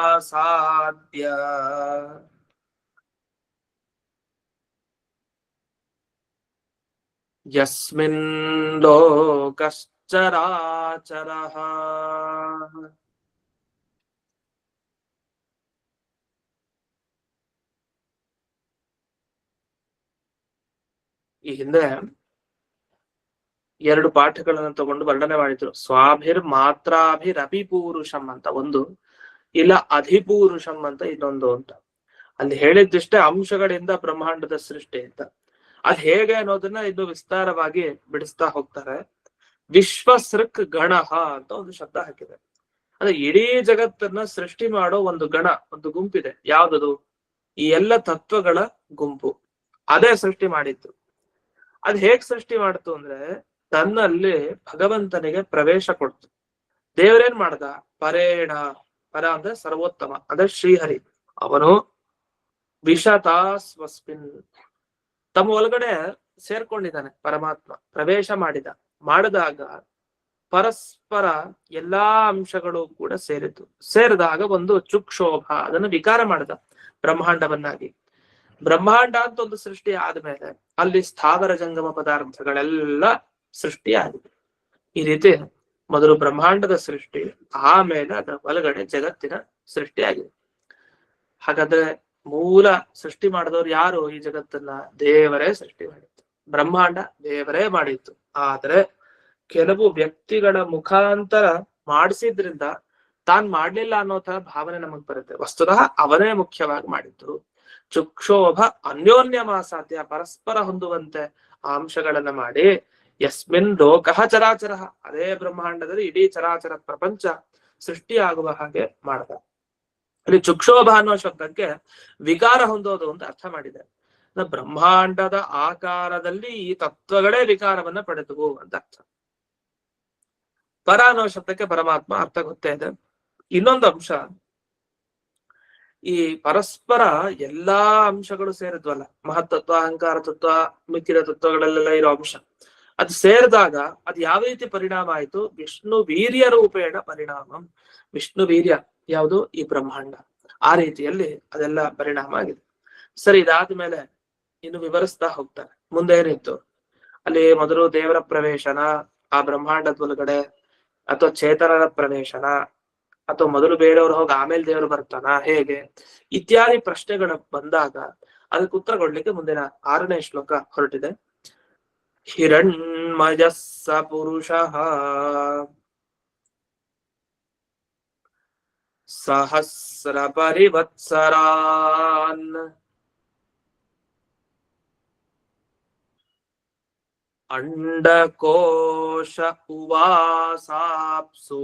ಚುಕ್ಷೋಭಾನ್ಯೋನ್ಯಮಾಸಾದ್ಯ ಯಸ್ಮಿನ್ ಲೋಕಶ್ಚರಾಚರಃ. ಈ ಹಿಂದೆ 2 ಪಾಠಗಳನ್ನು ತಗೊಂಡು ವರ್ಣನೆ ಮಾಡಿದ್ರು. ಸ್ವಾಭಿರ್ ಮಾತ್ರಾಭಿರಪಿಪೂರುಷಂ ಅಂತ ಒಂದು, ಇಲ್ಲ ಅಧಿಪೂರುಷಂ ಅಂತ ಇನ್ನೊಂದು ಅಂತ. ಅಲ್ಲಿ ಹೇಳಿದ್ದಿಷ್ಟೇ ಅಂಶಗಳಿಂದ ಬ್ರಹ್ಮಾಂಡದ ಸೃಷ್ಟಿ ಅಂತ. ಅದ್ ಹೇಗೆ ಅನ್ನೋದನ್ನ ಇನ್ನು ವಿಸ್ತಾರವಾಗಿ ಬಿಡಿಸ್ತಾ ಹೋಗ್ತಾರೆ. ವಿಶ್ವಸೃಕ್ ಗಣಃ ಅಂತ ಒಂದು ಶಬ್ದ ಹಾಕಿದೆ. ಅಂದ್ರೆ ಇಡೀ ಜಗತ್ತನ್ನ ಸೃಷ್ಟಿ ಮಾಡೋ ಒಂದು ಗಣ, ಒಂದು ಗುಂಪಿದೆ. ಯಾವ್ದದು? ಈ ಎಲ್ಲ ತತ್ವಗಳ ಗುಂಪು. ಅದೇ ಸೃಷ್ಟಿ ಮಾಡಿತ್ತು. ಅದ್ ಹೇಗ್ ಸೃಷ್ಟಿ ಮಾಡ್ತು ಅಂದ್ರೆ ತನ್ನಲ್ಲಿ ಭಗವಂತನಿಗೆ ಪ್ರವೇಶ ಕೊಡ್ತು. ದೇವರೇನ್ ಮಾಡ್ದ? ಪರೇಣ, ಪರ ಅಂದ್ರೆ ಸರ್ವೋತ್ತಮ ಅಂದ್ರೆ ಶ್ರೀಹರಿ, ಅವನು ವಿಶತಾ ಸ್ವಸ್ಮಿನ್ ತಮ್ಮ ಒಳಗಡೆ ಸೇರ್ಕೊಂಡಿದ್ದಾನೆ. ಪರಮಾತ್ಮ ಪ್ರವೇಶ ಮಾಡಿದಾಗ ಪರಸ್ಪರ ಎಲ್ಲಾ ಅಂಶಗಳು ಕೂಡ ಸೇರಿತು. ಸೇರಿದಾಗ ಒಂದು ಚುಕ್ಷೋಭ, ಅದನ್ನು ವಿಕಾರ ಮಾಡಿದ ಬ್ರಹ್ಮಾಂಡವನ್ನಾಗಿ. ಬ್ರಹ್ಮಾಂಡ ಅಂತ ಒಂದು ಸೃಷ್ಟಿ ಆದ್ಮೇಲೆ ಅಲ್ಲಿ ಸ್ಥಾವರ ಜಂಗಮ ಪದಾರ್ಥಗಳೆಲ್ಲ ಸೃಷ್ಟಿಯಾಗಿದೆ. ಈ ರೀತಿ ಮೊದಲು ಬ್ರಹ್ಮಾಂಡದ ಸೃಷ್ಟಿ, ಆಮೇಲೆ ಅದರ ಒಳಗಡೆ ಜಗತ್ತಿನ ಸೃಷ್ಟಿಯಾಗಿದೆ. ಹಾಗಾದ್ರೆ ಮೂಲ ಸೃಷ್ಟಿ ಮಾಡಿದವರು ಯಾರು? ಈ ಜಗತ್ತನ್ನ ದೇವರೇ ಸೃಷ್ಟಿ ಮಾಡಿತ್ತು. ಬ್ರಹ್ಮಾಂಡ ದೇವರೇ ಮಾಡಿತ್ತು. ಆದ್ರೆ ಕೆಲವು ವ್ಯಕ್ತಿಗಳ ಮುಖಾಂತರ ಮಾಡಿಸಿದ್ರಿಂದ ತಾನ್ ಮಾಡ್ಲಿಲ್ಲ ಅನ್ನೋ ತರ ಭಾವನೆ ನಮಗ್ ಬರುತ್ತೆ. ವಸ್ತುತಃ ಅವನೇ ಮುಖ್ಯವಾಗಿ ಮಾಡಿದ್ದು. ಚುಕ್ಷೋಭ ಅನ್ಯೋನ್ಯ ಮಾಸಾಧ್ಯ, ಪರಸ್ಪರ ಹೊಂದುವಂತೆ ಆ ಅಂಶಗಳನ್ನ ಮಾಡಿ, ಯಸ್ಮಿನ್ ಲೋಕಃ ಚರಾಚರ, ಅದೇ ಬ್ರಹ್ಮಾಂಡದಲ್ಲಿ ಇಡೀ ಚರಾಚರ ಪ್ರಪಂಚ ಸೃಷ್ಟಿಯಾಗುವ ಹಾಗೆ ಮಾಡ್ದ. ಅಲ್ಲಿ ಚುಕ್ಷೋಭ ಅನ್ನೋ ಶಬ್ದಕ್ಕೆ ವಿಕಾರ ಹೊಂದೋದು ಅಂತ ಅರ್ಥ ಮಾಡಿದೆ. ಬ್ರಹ್ಮಾಂಡದ ಆಕಾರದಲ್ಲಿ ಈ ತತ್ವಗಳೇ ವಿಕಾರವನ್ನ ಪಡೆದವು ಅಂತ ಅರ್ಥ. ಪರ ಅನ್ನೋ ಶಬ್ದಕ್ಕೆ ಪರಮಾತ್ಮ ಅರ್ಥ ಗೊತ್ತೇ ಇದೆ. ಇನ್ನೊಂದು ಅಂಶ, ಈ ಪರಸ್ಪರ ಎಲ್ಲಾ ಅಂಶಗಳು ಸೇರಿದ್ವಲ್ಲ, ಮಹತ್ತತ್ವ, ಅಹಂಕಾರ ತತ್ವ, ಮಿಕ್ಕಿದ ತತ್ವಗಳಲ್ಲೆಲ್ಲ ಇರೋ ಅಂಶ, ಅದು ಸೇರಿದಾಗ ಅದು ಯಾವ ರೀತಿ ಪರಿಣಾಮ ಆಯ್ತು? ವಿಷ್ಣು ವೀರ್ಯ ರೂಪೇಣ ಪರಿಣಾಮ. ವಿಷ್ಣು ವೀರ್ಯ ಯಾವುದು? ಈ ಬ್ರಹ್ಮಾಂಡ. ಆ ರೀತಿಯಲ್ಲಿ ಅದೆಲ್ಲ ಪರಿಣಾಮ ಆಗಿದೆ. ಸರಿ, ಇದಾದ್ಮೇಲೆ ಇನ್ನು ವಿವರಿಸ್ತಾ ಹೋಗ್ತಾರೆ. ಮುಂದೆ ಏನಿತ್ತು ಅಲ್ಲಿ? ಮೊದಲು ದೇವರ ಪ್ರವೇಶನ ಆ ಬ್ರಹ್ಮಾಂಡದ ಒಳಗಡೆ, ಅಥವಾ ಚೇತನರ ಪ್ರವೇಶನ, ಅಥವಾ ಮೊದಲು ಬೇರೆಯವರು ಹೋಗಿ ಆಮೇಲೆ ದೇವರು ಬರ್ತಾನ, ಹೇಗೆ ಇತ್ಯಾದಿ ಪ್ರಶ್ನೆಗಳು ಬಂದಾಗ ಅದಕ್ಕೆ ಉತ್ತರ ಕೊಡ್ಲಿಕ್ಕೆ ಮುಂದಿನ 6ನೇ ಶ್ಲೋಕ ಹೊರಟಿದೆ. ಹಿರಣ್ಮಯಸ್ಸ ಪುರುಷಃ ಸಹಸ್ರ ಪರಿವತ್ಸರಾನ್ ಅಂಡಕೋಶ ಉವಾಸಾಪ್ಸು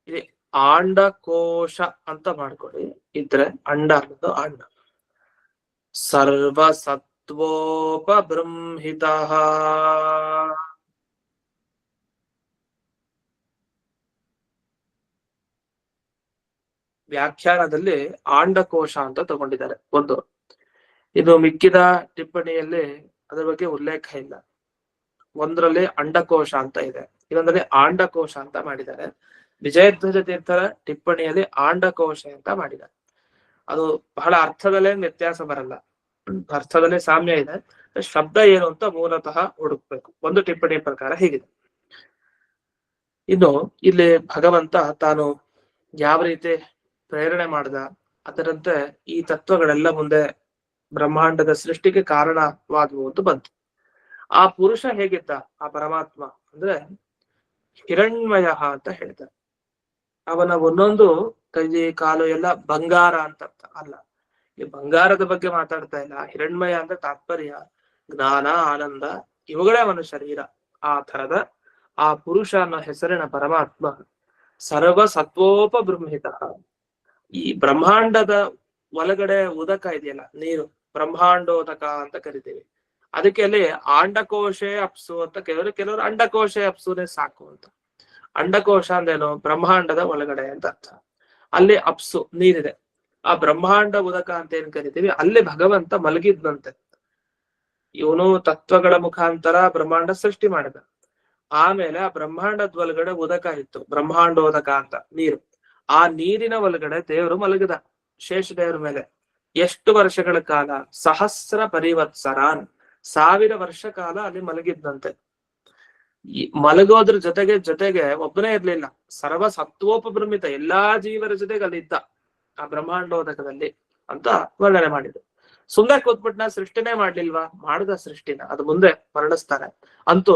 ಇಲ್ಲಿ ಆಂಡಕೋಶ ಅಂತ ಮಾಡ್ಕೊಳ್ಳಿ. ಇದ್ರೆ ಅಂಡ ಅನ್ನೋದು ಅಂಡ. ಸರ್ವಸತ್ವೋಪಬೃಂಹಿತ, ವ್ಯಾಖ್ಯಾನದಲ್ಲಿ ಆಂಡಕೋಶ ಅಂತ ತಗೊಂಡಿದ್ದಾರೆ ಒಂದು. ಇದು ಮಿಕ್ಕಿದ ಟಿಪ್ಪಣಿಯಲ್ಲಿ ಅದರ ಬಗ್ಗೆ ಉಲ್ಲೇಖ ಇಲ್ಲ. ಒಂದರಲ್ಲಿ ಅಂಡಕೋಶ ಅಂತ ಇದೆ, ಇನ್ನೊಂದರಲ್ಲಿ ಆಂಡಕೋಶ ಅಂತ ಮಾಡಿದ್ದಾರೆ. ವಿಜಯಧ್ವಜ ತೀರ್ಥರ ಟಿಪ್ಪಣಿಯಲ್ಲಿ ಆಂಡಕೋಶ ಅಂತ ಮಾಡಿದ್ದಾರೆ. ಅದು ಬಹಳ ಅರ್ಥದಲ್ಲೇ ವ್ಯತ್ಯಾಸ ಬರಲ್ಲ, ಅರ್ಥದಲ್ಲೇ ಸಾಮ್ಯ ಇದೆ. ಶಬ್ದ ಏನು ಅಂತ ಮೂಲತಃ ಹುಡುಕ್ಬೇಕು. ಒಂದು ಟಿಪ್ಪಣಿ ಪ್ರಕಾರ ಹೀಗಿದೆ. ಇನ್ನು ಇಲ್ಲಿ ಭಗವಂತ ತಾನು ಯಾವ ರೀತಿ ಪ್ರೇರಣೆ ಮಾಡ್ದ, ಅದರಂತೆ ಈ ತತ್ವಗಳೆಲ್ಲ ಮುಂದೆ ಬ್ರಹ್ಮಾಂಡದ ಸೃಷ್ಟಿಗೆ ಕಾರಣವಾದವು ಅಂತ ಬಂತು. ಆ ಪುರುಷ ಹೇಗಿದ್ದ? ಆ ಪರಮಾತ್ಮ ಅಂದ್ರೆ ಹಿರಣ್ಮಯ ಅಂತ ಹೇಳ್ತಾರೆ. ಅವನ ಒಂದೊಂದು ಕೈ ಕಾಲು ಎಲ್ಲ ಬಂಗಾರ ಅಂತ ಅರ್ಥ ಅಲ್ಲ. ಈ ಬಂಗಾರದ ಬಗ್ಗೆ ಮಾತಾಡ್ತಾ ಇಲ್ಲ. ಹಿರಣ್ಮಯ ಅಂದ್ರೆ ತಾತ್ಪರ್ಯ ಜ್ಞಾನ, ಆನಂದ, ಇವುಗಳೇ ಅವನ ಶರೀರ. ಆ ಥರದ ಆ ಪುರುಷ ಅನ್ನೋ ಹೆಸರಿನ ಪರಮಾತ್ಮ ಸರ್ವ ಸತ್ವೋಪಬೃಂಹಿತ. ಈ ಬ್ರಹ್ಮಾಂಡದ ಒಳಗಡೆ ಉದಕ ಇದೆಯಲ್ಲ, ನೀರು, ಬ್ರಹ್ಮಾಂಡೋದಕ ಅಂತ ಕರಿತೀವಿ. ಅದಕ್ಕೆ ಅಲ್ಲಿ ಆಂಡಕೋಶೆ ಅಪ್ಸು ಅಂತ ಕೆಲವರು ಅಂಡಕೋಶೆ ಅಪ್ಸುನೇ ಸಾಕು ಅಂತ. ಅಂಡಕೋಶ ಅಂದೇನು? ಬ್ರಹ್ಮಾಂಡದ ಒಳಗಡೆ ಅಂತ ಅರ್ಥ. ಅಲ್ಲಿ ಅಪ್ಸು ನೀರಿದೆ. ಆ ಬ್ರಹ್ಮಾಂಡ ಉದಕ ಅಂತ ಏನ್ ಕರಿತೀವಿ, ಅಲ್ಲಿ ಭಗವಂತ ಮಲಗಿದ್ನಂತೆ. ಇವನು ತತ್ವಗಳ ಮುಖಾಂತರ ಬ್ರಹ್ಮಾಂಡ ಸೃಷ್ಟಿ ಮಾಡಿದ. ಆಮೇಲೆ ಆ ಬ್ರಹ್ಮಾಂಡದ ಒಳಗಡೆ ಉದಕ ಇತ್ತು, ಬ್ರಹ್ಮಾಂಡೋದಕ ಅಂತ ನೀರು. ಆ ನೀರಿನ ಒಳಗಡೆ ದೇವರು ಮಲಗಿದ, ಶೇಷ ದೇವರ ಮೇಲೆ. ಎಷ್ಟು ವರ್ಷಗಳ ಕಾಲ? ಸಹಸ್ರ ಪರಿವತ್ಸರಾನ್, 1000 ವರ್ಷ ಕಾಲ ಅಲ್ಲಿ ಮಲಗಿದ್ದಂತೆ. ಈ ಮಲಗೋದ್ರ ಜೊತೆಗೆ ಒಬ್ಬನೇ ಇರ್ಲಿಲ್ಲ, ಸರ್ವ ಸತ್ವೋಪಬ್ರಮಿತ, ಎಲ್ಲಾ ಜೀವರ ಜೊತೆಗೆ ಅಲ್ಲಿ ಇದ್ದ ಆ ಬ್ರಹ್ಮಾಂಡೋದಕದಲ್ಲಿ ಅಂತ ವರ್ಣನೆ ಮಾಡಿದ್ರು. ಸುಮ್ಮನೆ ಕೂತ್ಬಿಟ್ನ ಸೃಷ್ಟಿನೇ ಮಾಡ್ಲಿಲ್ವಾ? ಮಾಡಿದ ಸೃಷ್ಟಿನ ಅದು ಮುಂದೆ ವರ್ಣಿಸ್ತಾರೆ. ಅಂತೂ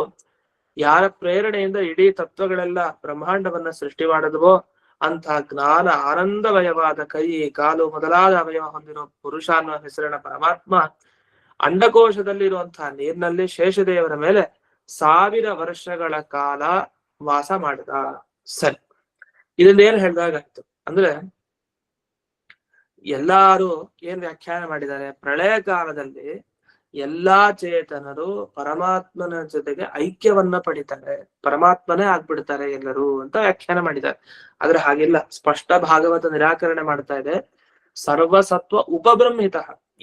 ಯಾರ ಪ್ರೇರಣೆಯಿಂದ ಇಡೀ ತತ್ವಗಳೆಲ್ಲ ಬ್ರಹ್ಮಾಂಡವನ್ನ ಸೃಷ್ಟಿ ಮಾಡಿದ್ವೋ ಅಂತ ಜ್ಞಾನ ಆನಂದಮಯವಾದ ಕೈ, ಕಾಲು ಮೊದಲಾದ ಅವಯವ ಹೊಂದಿರೋ ಪುರುಷ ಅನ್ನೋ ಹೆಸರಿನ ಪರಮಾತ್ಮ ಅಂಡಕೋಶದಲ್ಲಿರುವಂತಹ ನೀರಿನಲ್ಲಿ ಶೇಷದೇವರ ಮೇಲೆ 1000 ವರ್ಷಗಳ ಕಾಲ ವಾಸ ಮಾಡಿದ. ಸರಿ, ಇದನ್ನ ಏನ್ ಹೇಳ್ದಾಗಾಯ್ತು ಅಂದ್ರೆ, ಎಲ್ಲಾರು ಏನ್ ವ್ಯಾಖ್ಯಾನ ಮಾಡಿದ್ದಾರೆ? ಪ್ರಳಯ ಕಾಲದಲ್ಲಿ ಎಲ್ಲಾ ಚೇತನರು ಪರಮಾತ್ಮನ ಜೊತೆಗೆ ಐಕ್ಯವನ್ನ ಪಡಿತಾರೆ, ಪರಮಾತ್ಮನೇ ಆಗ್ಬಿಡ್ತಾರೆ ಎಲ್ಲರೂ ಅಂತ ವ್ಯಾಖ್ಯಾನ ಮಾಡಿದ್ದಾರೆ. ಆದ್ರೆ ಹಾಗಿಲ್ಲ. ಸ್ಪಷ್ಟ ಭಾಗವತ ನಿರಾಕರಣೆ ಮಾಡ್ತಾ ಇದೆ. ಸರ್ವಸತ್ವ ಉಪಬ್ರಹ್ಮಿತ,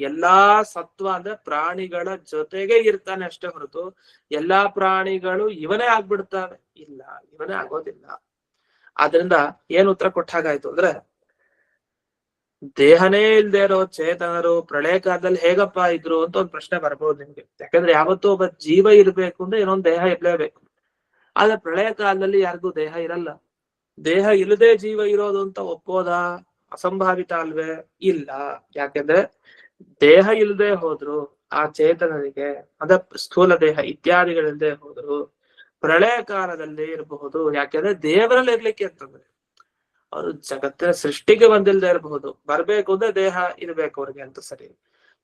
ಎಲ್ಲಾ ಸತ್ವ ಅಂದ್ರೆ ಪ್ರಾಣಿಗಳ ಜೊತೆಗೆ ಇರ್ತಾನೆ ಅಷ್ಟೇ ಹೊರತು ಎಲ್ಲಾ ಪ್ರಾಣಿಗಳು ಇವನೇ ಆಗ್ಬಿಡ್ತಾವೆ ಇಲ್ಲ, ಇವನೇ ಆಗೋದಿಲ್ಲ. ಆದ್ರಿಂದ ಏನ್ ಉತ್ತರ ಕೊಟ್ಟಾಗಾಯ್ತು ಅಂದ್ರೆ, ದೇಹನೇ ಇಲ್ದೇ ಇರೋ ಚೇತನರು ಪ್ರಳಯ ಕಾಲದಲ್ಲಿ ಹೇಗಪ್ಪ ಇದ್ರು ಅಂತ ಒಂದ್ ಪ್ರಶ್ನೆ ಬರ್ಬೋದು ನಿಮ್ಗೆ. ಯಾಕಂದ್ರೆ ಯಾವತ್ತೂ ಒಬ್ಬ ಜೀವ ಇರ್ಬೇಕು ಅಂದ್ರೆ ಏನೊಂದ್ ದೇಹ ಇರ್ಲೇಬೇಕು. ಆದ್ರೆ ಪ್ರಳಯ ಕಾಲದಲ್ಲಿ ಯಾರಿಗೂ ದೇಹ ಇರಲ್ಲ. ದೇಹ ಇಲ್ಲದೆ ಜೀವ ಇರೋದು ಅಂತ ಒಪ್ಪೋದಾ? ಅಸಂಭಾವಿತ ಅಲ್ವೇ? ಇಲ್ಲ. ಯಾಕೆಂದ್ರೆ ದೇಹ ಇಲ್ಲದೆ ಹೋದ್ರು ಆ ಚೇತನನಿಗೆ ಅದ ಸ್ಥೂಲ ದೇಹ ಇತ್ಯಾದಿಗಳಿಲ್ಲದೆ ಹೋದ್ರು ಪ್ರಳಯ ಕಾಲದಲ್ಲಿ ಇರಬಹುದು. ಯಾಕೆಂದ್ರೆ ದೇವರಲ್ಲಿ ಇರ್ಲಿಕ್ಕೆ ಅಂತಂದ್ರೆ ಅವರು ಜಗತ್ತಿನ ಸೃಷ್ಟಿಗೆ ಬಂದಿಲ್ಲದೆ ಇರಬಹುದು, ಬರ್ಬೇಕು ಅಂದ್ರೆ ದೇಹ ಇರ್ಬೇಕು ಅವ್ರಿಗೆ ಅಂತ ಸರಿ.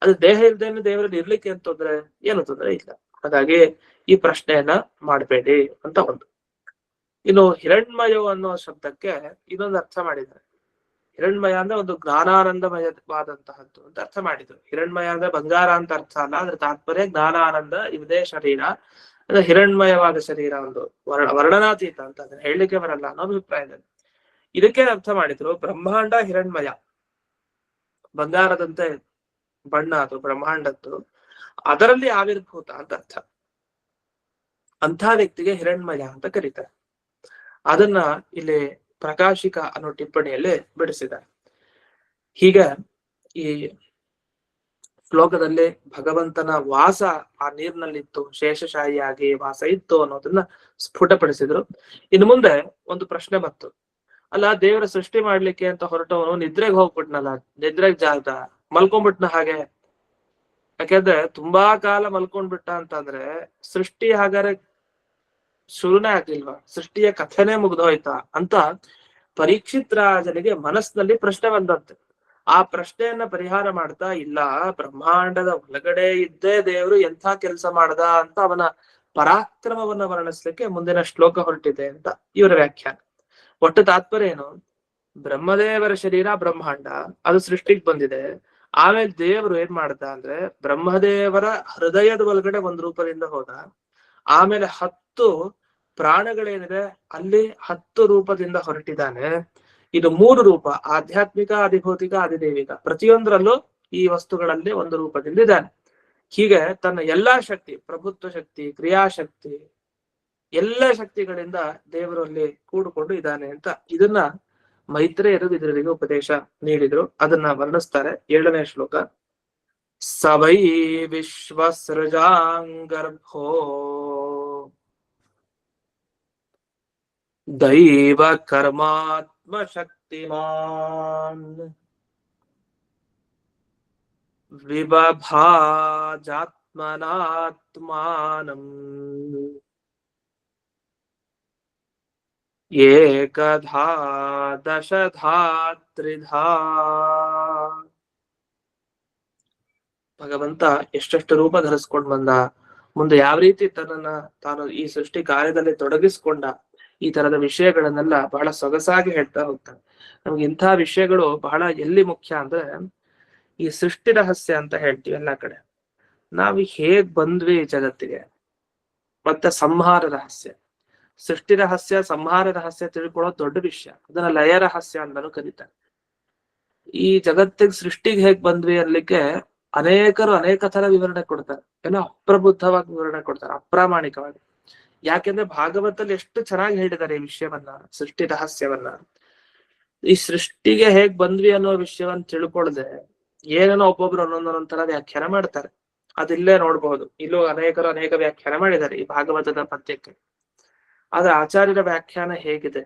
ಅದು ದೇಹ ಇಲ್ದೇನೆ ದೇವರಲ್ಲಿ ಇರ್ಲಿಕ್ಕೆ ಅಂತಂದ್ರೆ ಏನು ತೊಂದರೆ ಇಲ್ಲ. ಹಾಗಾಗಿ ಈ ಪ್ರಶ್ನೆಯನ್ನ ಮಾಡಬೇಡಿ ಅಂತ ಒಂದು. ಇನ್ನು ಹಿರಣ್ಮಯೋ ಅನ್ನೋ ಶಬ್ದಕ್ಕೆ ಇನ್ನೊಂದು ಅರ್ಥ ಮಾಡಿದ್ದಾರೆ. ಹಿರಣ್ಮಯ ಅಂದ್ರೆ ಒಂದು ಜ್ಞಾನಾನಂದಮಯವಾದಂತಹದ್ದು ಅಂತ ಅರ್ಥ ಮಾಡಿದ್ರು. ಹಿರಣ್ಮಯ ಅಂದ್ರೆ ಬಂಗಾರ ಅಂತ ಅರ್ಥ ಅಲ್ಲ, ಅದ್ರ ತಾತ್ಪರ್ಯ ಜ್ಞಾನಾನಂದ ಇದೇ ಶರೀರ, ಅಂದ್ರೆ ಹಿರಣ್ಮಯವಾದ ಶರೀರ, ಒಂದು ವರ್ಣನಾತೀತ ಅಂತ ಅದನ್ನ ಹೇಳಲಿಕ್ಕೆ ಬರಲ್ಲ ಅನ್ನೋ ಅಭಿಪ್ರಾಯದಲ್ಲಿ ಇದಕ್ಕೆ ಅರ್ಥ ಮಾಡಿದ್ರು. ಬ್ರಹ್ಮಾಂಡ ಹಿರಣ್ಮಯ, ಬಂಗಾರದಂತೆ ಬಣ್ಣ ಅದು ಬ್ರಹ್ಮಾಂಡದ್ದು, ಅದರಲ್ಲಿ ಆವಿರ್ಭೂತ ಅಂತ ಅರ್ಥ. ಅಂಥ ವ್ಯಕ್ತಿಗೆ ಹಿರಣ್ಮಯ ಅಂತ ಕರೀತಾರೆ. ಅದನ್ನ ಇಲ್ಲಿ ಪ್ರಕಾಶಿಕ ಅನ್ನೋ ಟಿಪ್ಪಣಿಯಲ್ಲಿ ಬಿಡಿಸಿದ್ದಾರೆ. ಹೀಗೆ ಈ ಶ್ಲೋಕದಲ್ಲಿ ಭಗವಂತನ ವಾಸ ಆ ನೀರಿನಲ್ಲಿತ್ತು, ಶೇಷಶಾಹಿಯಾಗಿ ವಾಸ ಇತ್ತು ಅನ್ನೋದನ್ನ ಸ್ಫುಟಪಡಿಸಿದ್ರು. ಇನ್ನು ಮುಂದೆ ಒಂದು ಪ್ರಶ್ನೆ ಬಂತು, ಅಲ್ಲ ದೇವರ ಸೃಷ್ಟಿ ಮಾಡ್ಲಿಕ್ಕೆ ಅಂತ ಹೊರಟವನು ನಿದ್ರೆಗೆ ಹೋಗ್ಬಿಟ್ನಲ್ಲ, ನಿದ್ರೆಗೆ ಜಾಗ ಮಲ್ಕೊಂಡ್ಬಿಟ್ನ ಹಾಗೆ. ಯಾಕೆಂದ್ರೆ ತುಂಬಾ ಕಾಲ ಮಲ್ಕೊಂಡ್ಬಿಟ್ಟ ಅಂತಂದ್ರೆ ಸೃಷ್ಟಿ ಹಾಗಾದ್ರೆ ಶುರುನೇ ಆಗ್ಲಿಲ್ವಾ, ಸೃಷ್ಟಿಯ ಕಥೆನೇ ಮುಗ್ದೋಯ್ತಾ ಅಂತ ಪರೀಕ್ಷಿತ್ ರಾಜನಿಗೆ ಮನಸ್ಸಿನಲ್ಲಿ ಪ್ರಶ್ನೆ ಬಂದಂತೆ. ಆ ಪ್ರಶ್ನೆಯನ್ನ ಪರಿಹಾರ ಮಾಡ್ತಾ, ಇಲ್ಲ ಬ್ರಹ್ಮಾಂಡದ ಒಳಗಡೆ ಇದ್ದೇ ದೇವರು ಎಂಥ ಕೆಲಸ ಮಾಡ್ದ ಅಂತ ಅವನ ಪರಾಕ್ರಮವನ್ನ ವರ್ಣಿಸ್ಲಿಕ್ಕೆ ಮುಂದಿನ ಶ್ಲೋಕ ಹೊರಟಿದೆ ಅಂತ ಇವರ ವ್ಯಾಖ್ಯಾನ. ಒಟ್ಟು ತಾತ್ಪರ್ಯ ಏನು, ಬ್ರಹ್ಮದೇವರ ಶರೀರ ಬ್ರಹ್ಮಾಂಡ ಅದು ಸೃಷ್ಟಿಗೆ ಬಂದಿದೆ. ಆಮೇಲೆ ದೇವರು ಏನ್ ಮಾಡ್ದ ಅಂದ್ರೆ ಬ್ರಹ್ಮದೇವರ ಹೃದಯದ ಒಳಗಡೆ ಒಂದು ರೂಪದಿಂದ ಹೋದ. ಆಮೇಲೆ 10 ಪ್ರಾಣಗಳೇನಿದೆ ಅಲ್ಲಿ 10 ರೂಪದಿಂದ ಹೊರಟಿದ್ದಾನೆ. ಇದು 3 ರೂಪ, ಆಧ್ಯಾತ್ಮಿಕ, ಅಧಿಭೌತಿಕ, ಅಧಿದೈವಿಕ, ಪ್ರತಿಯೊಂದರಲ್ಲೂ ಈ ವಸ್ತುಗಳಲ್ಲಿ ಒಂದು ರೂಪದಿಂದ ಇದ್ದಾನೆ. ಹೀಗೆ ತನ್ನ ಎಲ್ಲಾ ಶಕ್ತಿ, ಪ್ರಭುತ್ವ ಶಕ್ತಿ, ಕ್ರಿಯಾಶಕ್ತಿ, ಎಲ್ಲ ಶಕ್ತಿಗಳಿಂದ ದೇವರಲ್ಲಿ ಕೂಡಿಕೊಂಡು ಇದ್ದಾನೆ ಅಂತ ಇದನ್ನ ಮೈತ್ರೇಯರು ವಿದುರರಿಗೆ ಉಪದೇಶ ನೀಡಿದ್ರು. ಅದನ್ನ ವರ್ಣಿಸ್ತಾರೆ 7ನೇ ಶ್ಲೋಕ. ಸವೈ ವಿಶ್ವಸೃಜಾಂಗರ್ಭೋ ದೈವ ಕರ್ಮಾತ್ಮ ಶಕ್ತಿಮಾನ್ ವಿಭಾಜಾತ್ಮನಾತ್ಮಾನಂ ಏಕಧಾ ದಶಧಾ ತ್ರಿಧಾ. ಭಗವಂತ ಎಷ್ಟೆಷ್ಟು ರೂಪ ಧರಿಸ್ಕೊಂಡ್ ಬಂದ, ಮುಂದೆ ಯಾವ ರೀತಿ ತನ್ನನ್ನ ತಾನು ಈ ಸೃಷ್ಟಿ ಕಾರ್ಯದಲ್ಲಿ ತೊಡಗಿಸ್ಕೊಂಡ, ಈ ತರದ ವಿಷಯಗಳನ್ನೆಲ್ಲ ಬಹಳ ಸೊಗಸಾಗಿ ಹೇಳ್ತಾ ಹೋಗ್ತಾನೆ. ನಮ್ಗೆ ಇಂಥ ವಿಷಯಗಳು ಬಹಳ ಎಲ್ಲಿ ಮುಖ್ಯ ಅಂದ್ರೆ ಈ ಸೃಷ್ಟಿ ರಹಸ್ಯ ಅಂತ ಹೇಳ್ತೀವಿ ಎಲ್ಲಾ ಕಡೆ. ನಾವು ಹೇಗ್ ಬಂದ್ವಿ ಜಗತ್ತಿಗೆ, ಮತ್ತೆ ಸಂಹಾರ ರಹಸ್ಯ. ಸೃಷ್ಟಿ ರಹಸ್ಯ, ಸಂಹಾರ ರಹಸ್ಯ ತಿಳ್ಕೊಳ್ಳೋದು ದೊಡ್ಡ ವಿಷಯ, ಅದನ್ನ ಲಯ ರಹಸ್ಯ ಅಂತಾನು ಕರೀತಾರೆ. ಈ ಜಗತ್ತಿಗೆ ಸೃಷ್ಟಿಗೆ ಹೇಗ್ ಬಂದ್ವಿ ಅನ್ಲಿಕ್ಕೆ ಅನೇಕರು ಅನೇಕ ತರ ವಿವರಣೆ ಕೊಡ್ತಾರೆ, ಏನೋ ಅಪ್ರಬುದ್ಧವಾಗಿ ವಿವರಣೆ ಕೊಡ್ತಾರೆ, ಅಪ್ರಾಮಾಣಿಕವಾಗಿ. ಯಾಕೆಂದ್ರೆ ಭಾಗವತದಲ್ಲಿ ಎಷ್ಟು ಚೆನ್ನಾಗಿ ಹೇಳಿದ್ದಾರೆ ಈ ವಿಷಯವನ್ನ, ಸೃಷ್ಟಿ ರಹಸ್ಯವನ್ನ. ಈ ಸೃಷ್ಟಿಗೆ ಹೇಗ್ ಬಂದ್ವಿ ಅನ್ನೋ ವಿಷಯವನ್ನ ತಿಳ್ಕೊಳ್ದೆ ಏನೇನೋ ಒಬ್ಬೊಬ್ರು ಒಂದೊಂದೊಂದೊಂದ್ ತರ ವ್ಯಾಖ್ಯಾನ ಮಾಡ್ತಾರೆ. ಅದಿಲ್ಲೇ ನೋಡ್ಬಹುದು. ಇಲ್ಲೂ ಅನೇಕರು ಅನೇಕ ವ್ಯಾಖ್ಯಾನ ಮಾಡಿದ್ದಾರೆ ಈ ಭಾಗವತದ ಪದ್ಯಕ್ಕೆ. ಆದ್ರೆ ಆಚಾರ್ಯರ ವ್ಯಾಖ್ಯಾನ ಹೇಗಿದೆ,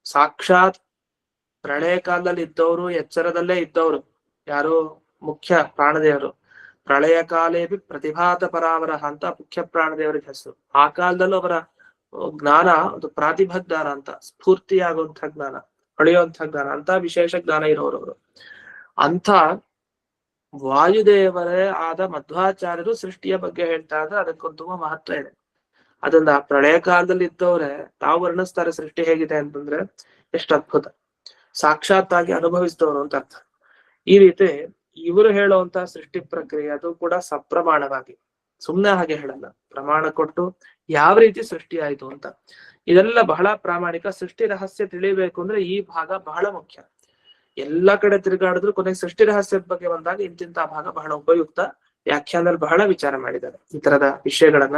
ಸಾಕ್ಷಾತ್ ಪ್ರಳಯ ಕಾಲದಲ್ಲಿ ಇದ್ದವರು, ಎಚ್ಚರದಲ್ಲೇ ಇದ್ದವರು ಯಾರು, ಮುಖ್ಯ ಪ್ರಾಣದೇವರು. ಪ್ರಳಯ ಕಾಲೇ ಪ್ರತಿಭಾತ ಪರಾವರ ಅಂತ ಮುಖ್ಯ ಪ್ರಾಣದೇವರಿಗೆ ಹೆಸರು. ಆ ಕಾಲದಲ್ಲೂ ಅವರ ಜ್ಞಾನ ಒಂದು ಪ್ರಾತಿಭ ಜ್ಞಾನ ಅಂತ, ಸ್ಫೂರ್ತಿಯಾಗುವಂಥ ಜ್ಞಾನ, ಹೊಳೆಯುವಂಥ ಜ್ಞಾನ, ಅಂತ ವಿಶೇಷ ಜ್ಞಾನ ಇರೋರವರು. ಅಂಥ ವಾಯುದೇವರೇ ಆದ ಮಧ್ವಾಚಾರ್ಯರು ಸೃಷ್ಟಿಯ ಬಗ್ಗೆ ಹೇಳ್ತಾ ಇದ್ರೆ ಅದಕ್ಕೊಂದು ತುಂಬಾ ಮಹತ್ವ ಇದೆ. ಅದನ್ನ ಪ್ರಳಯ ಕಾಲದಲ್ಲಿ ಇದ್ದವ್ರೆ ತಾವು ವರ್ಣಿಸ್ತಾರೆ ಸೃಷ್ಟಿ ಹೇಗಿದೆ ಅಂತಂದ್ರೆ ಎಷ್ಟು ಅದ್ಭುತ, ಸಾಕ್ಷಾತ್ತಾಗಿ ಅನುಭವಿಸಿದವರು ಅಂತ ಅರ್ಥ. ಈ ರೀತಿ ಇವರು ಹೇಳುವಂತ ಸೃಷ್ಟಿ ಪ್ರಕ್ರಿಯೆ ಅದು ಕೂಡ ಸಪ್ರಮಾಣವಾಗಿ, ಸುಮ್ನೆ ಹಾಗೆ ಹೇಳಲ್ಲ, ಪ್ರಮಾಣ ಕೊಟ್ಟು ಯಾವ ರೀತಿ ಸೃಷ್ಟಿ ಆಯ್ತು ಅಂತ. ಇದೆಲ್ಲ ಬಹಳ ಪ್ರಾಮಾಣಿಕ. ಸೃಷ್ಟಿ ರಹಸ್ಯ ತಿಳಿಬೇಕು ಅಂದ್ರೆ ಈ ಭಾಗ ಬಹಳ ಮುಖ್ಯ. ಎಲ್ಲಾ ಕಡೆ ತಿರುಗಾಡಿದ್ರು ಕೊನೆಗೆ ಸೃಷ್ಟಿ ರಹಸ್ಯದ ಬಗ್ಗೆ ಬಂದಾಗ ಇಂತಿಂತ ಭಾಗ ಬಹಳ ಉಪಯುಕ್ತ. ವ್ಯಾಖ್ಯಾನದಲ್ಲಿ ಬಹಳ ವಿಚಾರ ಮಾಡಿದ್ದಾರೆ ಈ ತರದ ವಿಷಯಗಳನ್ನ.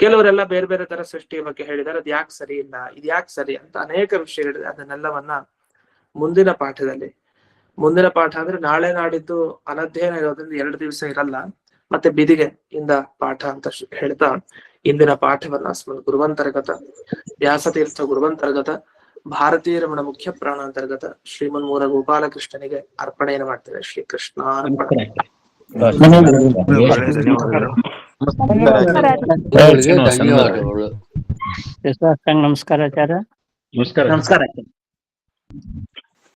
ಕೆಲವರೆಲ್ಲ ಬೇರೆ ಬೇರೆ ತರ ಸೃಷ್ಟಿಯ ಬಗ್ಗೆ ಹೇಳಿದ್ದಾರೆ, ಅದ್ ಯಾಕೆ ಸರಿ ಇಲ್ಲ, ಇದ್ ಯಾಕೆ ಸರಿ ಅಂತ ಅನೇಕ ವಿಷಯಗಳಿದೆ. ಅದನ್ನೆಲ್ಲವನ್ನ ಮುಂದಿನ ಪಾಠದಲ್ಲಿ, ಮುಂದಿನ ಪಾಠ ಅಂದ್ರೆ ನಾಳೆ ನಾಡಿದ್ದು ಅನಧ್ಯಯನ ಇರೋದ್ರಿಂದ 2 ದಿವಸ ಇರಲ್ಲ, ಮತ್ತೆ ಬಿದಿಗೆ ಇಂದ ಪಾಠ ಅಂತ ಹೇಳ್ತಾ ಇಂದಿನ ಪಾಠವನ್ನ ಸ್ಮೃತಿ ಗುರುವಂತರ್ಗತ ವ್ಯಾಸತೀರ್ಥ ಗುರುವಂತರ್ಗತ ಭಾರತೀಯ ರಮಣ ಮುಖ್ಯ ಪ್ರಾಣಾಂತರ್ಗತ ಶ್ರೀಮನ್ಮೂಲ ಗೋಪಾಲಕೃಷ್ಣನಿಗೆ ಅರ್ಪಣೆಯನ್ನು ಮಾಡ್ತೇವೆ. ಶ್ರೀಕೃಷ್ಣ. ಗುರುಗಳಿಗೆ ಧನ್ಯವಾದಗಳು. ನಮಸ್ಕಾರ ಆಚಾರ್ಯ. ನಮಸ್ಕಾರ.